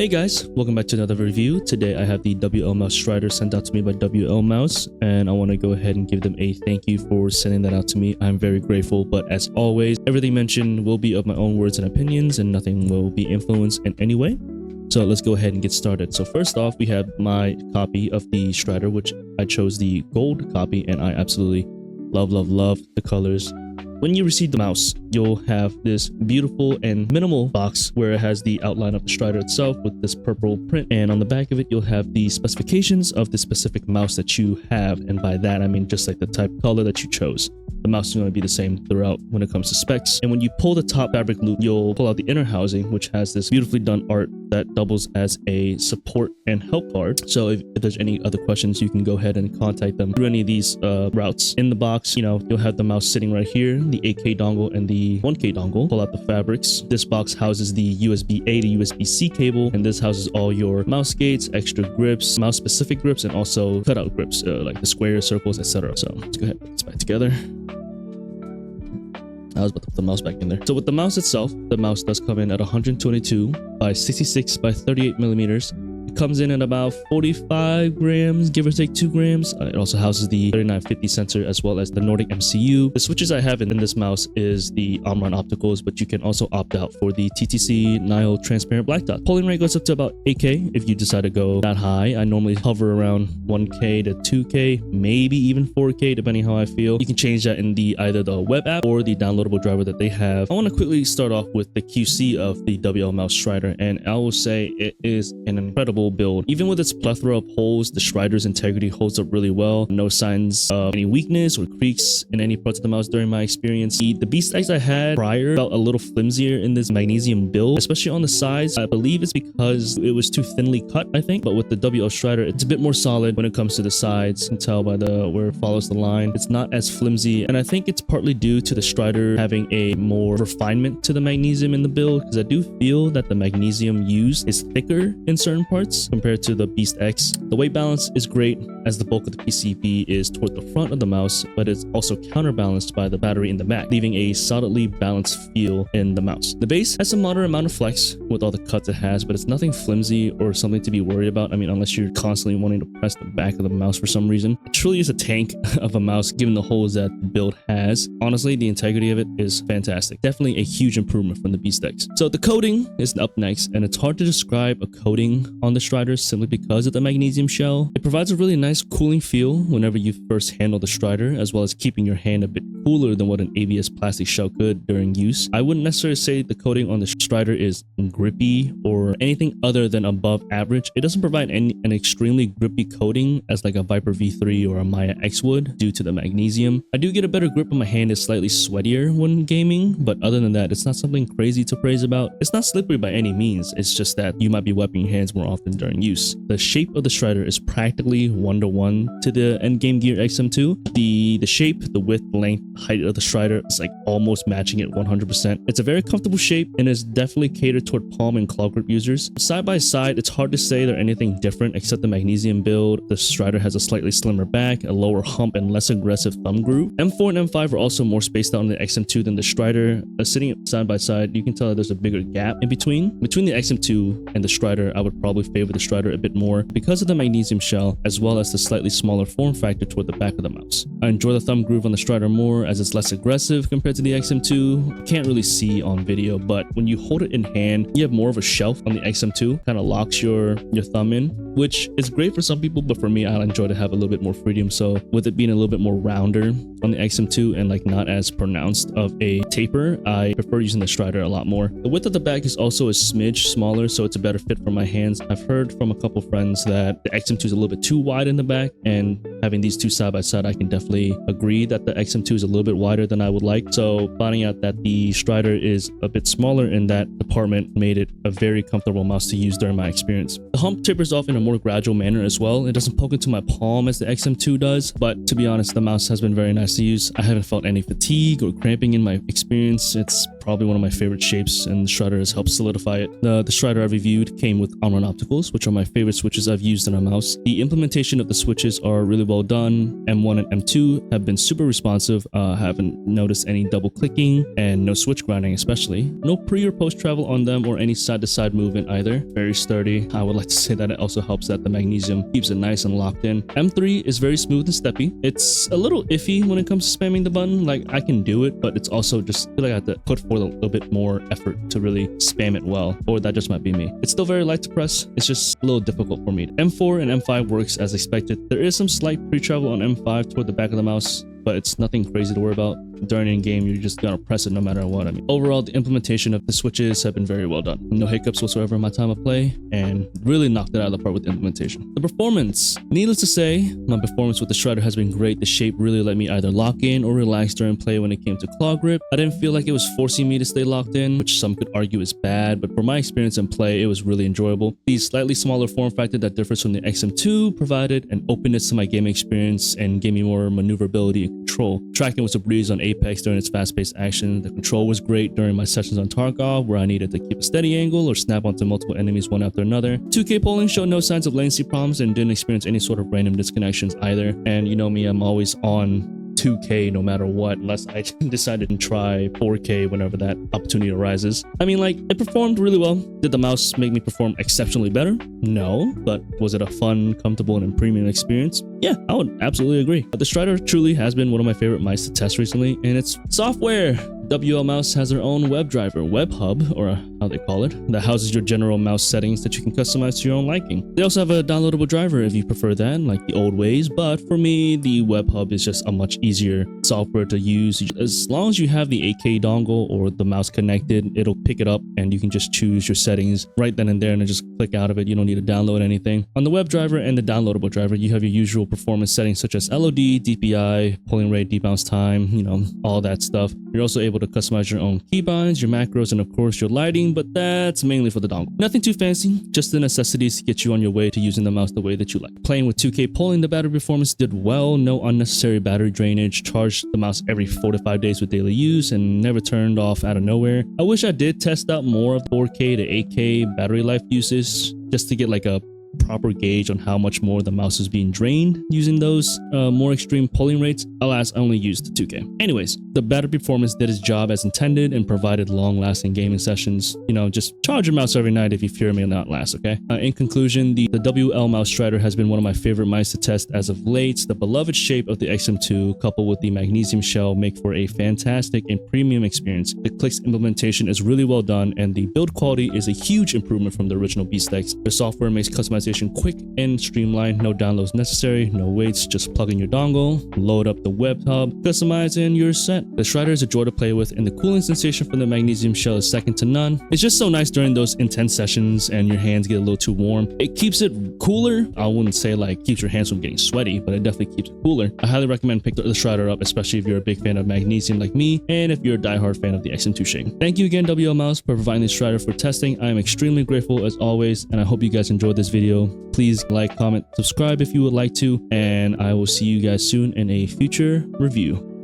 Hey guys, welcome back to another review. Today I have the WLMouse Strider sent out to me by WLMouse, and I want to go ahead and give them a thank you for sending that out to me. I'm very grateful, but as always, everything mentioned will be of my own words and opinions, and nothing will be influenced in any way. So let's go ahead and get started. So first off, we have my copy of the Strider, which I chose the gold copy, and I absolutely love the colors. When you receive the mouse, you'll have this beautiful and minimal box where it has the outline of the Strider itself with this purple print, and on the back of it you'll have the specifications of the specific mouse that you have, and by that I mean just like the type color that you chose. The mouse is going to be the same throughout when it comes to specs. And when you pull the top fabric loop, you'll pull out the inner housing, which has this beautifully done art that doubles as a support and help card. So if there's any other questions, you can go ahead and contact them through any of these routes. In the box, you'll have the mouse sitting right here, the 8K dongle and the 1K dongle. Pull out the fabrics. This box houses the USB-A to USB-C cable, and this houses all your mouse gates, extra grips, mouse specific grips, and also cutout grips like the squares, circles, etc. So let's go ahead and put this back together. I was about to put the mouse back in there. So with the mouse itself, the mouse does come in at 122 by 66 by 38 millimeters. It comes in at about 45 grams, give or take 2 grams. It also houses the 3950 sensor as well as the Nordic MCU. The switches I have in this mouse is the Omron opticals, but you can also opt out for the TTC Nile transparent black dot. Polling rate goes up to about 8K if you decide to go that high. I normally hover around 1K to 2K, maybe even 4K depending how I feel. You can change that in either the web app or the downloadable driver that they have. I want to quickly start off with the QC of the WLMouse Strider, and I will say it is an incredible build. Even with its plethora of holes, the Strider's integrity holds up really well. No signs of any weakness or creaks in any parts of the mouse during my experience. The Beast X I had prior felt a little flimsier in this Magnesium build, especially on the sides. I believe it's because it was too thinly cut, I think, but with the WL Strider, it's a bit more solid when it comes to the sides. You can tell by where it follows the line. It's not as flimsy, and I think it's partly due to the Strider having a more refinement to the Magnesium in the build, because I do feel that the Magnesium used is thicker in certain parts compared to the Beast X. The weight balance is great as the bulk of the PCB is toward the front of the mouse, but it's also counterbalanced by the battery in the back, leaving a solidly balanced feel in the mouse. The base has a moderate amount of flex with all the cuts it has, but it's nothing flimsy or something to be worried about. I mean, unless you're constantly wanting to press the back of the mouse for some reason. It truly is a tank of a mouse given the holes that the build has. Honestly, the integrity of it is fantastic. Definitely a huge improvement from the Beast X. So the coating is up next, and it's hard to describe a coating on the Strider simply because of the Magnesium shell. It provides a really nice cooling feel whenever you first handle the Strider, as well as keeping your hand a bit cooler than what an ABS plastic shell could during use. I wouldn't necessarily say the coating on the Strider is grippy or anything other than above average. It doesn't provide an extremely grippy coating as like a Viper V3 or a Maya X would due to the Magnesium. I do get a better grip and my hand is slightly sweatier when gaming, but other than that, it's not something crazy to praise about. It's not slippery by any means. It's just that you might be wiping your hands more often during use. The shape of the Strider is practically 1-to-1 to the endgame gear XM2. The shape, the width, length, height of the Strider is like almost matching it 100%. It's a very comfortable shape and is definitely catered toward palm and claw grip users. Side by side, it's hard to say they're anything different except the Magnesium build. The Strider has a slightly slimmer back, a lower hump, and less aggressive thumb groove. M4 and M5 are also more spaced out on the XM2 than the Strider. Sitting side by side, you can tell that there's a bigger gap in between. Between the XM2 and the Strider, I would probably favor the Strider a bit more because of the Magnesium shell, as well as the slightly smaller form factor toward the back of the mouse. I enjoy the thumb groove on the Strider more as it's less aggressive compared to the XM2. You can't really see on video, but when you hold it in hand, you have more of a shelf on the XM2, kind of locks your thumb in, which is great for some people, but for me, I enjoy to have a little bit more freedom. So with it being a little bit more rounder on the XM2 and like not as pronounced of a taper, I prefer using the Strider a lot more. The width of the back is also a smidge smaller, so it's a better fit for my hands. I've heard from a couple friends that the XM2 is a little bit too wide in the back, and having these two side by side, I can definitely agree that the XM2 is a little bit wider than I would like. So finding out that the Strider is a bit smaller in that department made it a very comfortable mouse to use during my experience. The hump tapers off in a more gradual manner as well. It doesn't poke into my palm as the XM2 does, but to be honest, the mouse has been very nice to use. I haven't felt any fatigue or cramping in my experience. It's probably one of my favorite shapes, and the Strider has helped solidify it. The Strider I reviewed came with on-run opticals, which are my favorite switches I've used in a mouse. The implementation of the switches are really well done. M1 and M2 have been super responsive. Haven't noticed any double clicking and no switch grinding especially. No pre or post travel on them or any side-to-side movement either. Very sturdy. I would like to say that it also helps that the Magnesium keeps it nice and locked in. M3 is very smooth and steppy. It's a little iffy when it comes to spamming the button. Like, I can do it, but it's also just I feel like I have to put forth a little bit more effort to really spam it well, or that just might be me. It's still very light to press. It's just a little difficult for me. M4 and M5 works as expected. There is some slight pre-travel on M5 toward the back of the mouse, but it's nothing crazy to worry about. During in-game, you're just gonna press it no matter what. I mean, overall, the implementation of the switches have been very well done. No hiccups whatsoever in my time of play, and really knocked it out of the park with the implementation. The performance. Needless to say, my performance with the Strider has been great. The shape really let me either lock in or relax during play when it came to claw grip. I didn't feel like it was forcing me to stay locked in, which some could argue is bad, but for my experience in play, it was really enjoyable. The slightly smaller form factor that differs from the XM2 provided an openness to my gaming experience and gave me more maneuverability and control. Tracking was a breeze on Apex during its fast-paced action. The control was great during my sessions on Tarkov, where I needed to keep a steady angle or snap onto multiple enemies one after another. 2K polling showed no signs of latency problems and didn't experience any sort of random disconnections either. And you know me, I'm always on 2K no matter what, unless I decided to try 4K whenever that opportunity arises. I mean, like, it performed really well. Did the mouse make me perform exceptionally better? No, but was it a fun, comfortable, and premium experience? Yeah, I would absolutely agree. But the Strider truly has been one of my favorite mice to test recently, and its software. WLMouse has their own web driver, WebHub, or how they call it, that houses your general mouse settings that you can customize to your own liking. They also have a downloadable driver if you prefer that, like the old ways, but for me, the WebHub is just a much easier software to use. As long as you have the 8K dongle or the mouse connected, it'll pick it up and you can just choose your settings right then and there and then just click out of it. You don't need to download anything. On the web driver and the downloadable driver, you have your usual performance settings such as LOD, DPI, polling rate, debounce time, you know, all that stuff. You're also able to customize your own keybinds, your macros, and of course your lighting, but that's mainly for the dongle. Nothing too fancy, just the necessities to get you on your way to using the mouse the way that you like. Playing with 2K polling, the battery performance did well, no unnecessary battery drainage, charged the mouse every 4 to 5 days with daily use, and never turned off out of nowhere. I wish I did test out more of 4K to 8K battery life uses, just to get like a proper gauge on how much more the mouse is being drained using those more extreme polling rates. Alas, I only used 2K. Anyways, the battery performance did its job as intended and provided long-lasting gaming sessions. You know, just charge your mouse every night if you fear it may not last, okay? In conclusion, the WLMouse Strider has been one of my favorite mice to test as of late. The beloved shape of the XM2 coupled with the Magnesium shell make for a fantastic and premium experience. The clicks implementation is really well done and the build quality is a huge improvement from the original beefsteaks. The software makes customization quick and streamlined, no downloads necessary, no waits, just plug in your dongle, load up the web hub, customize, and you're set. The Strider is a joy to play with, and the cooling sensation from the Magnesium shell is second to none. It's just so nice during those intense sessions and your hands get a little too warm. It keeps it cooler. I wouldn't say like keeps your hands from getting sweaty, but it definitely keeps it cooler. I highly recommend pick the Strider up, especially if you're a big fan of Magnesium like me, and if you're a diehard fan of the XM2 shape. Thank you again, WLMouse, for providing this Strider for testing. I am extremely grateful as always, and I hope you guys enjoyed this video. Please like, comment, subscribe if you would like to, and I will see you guys soon in a future review.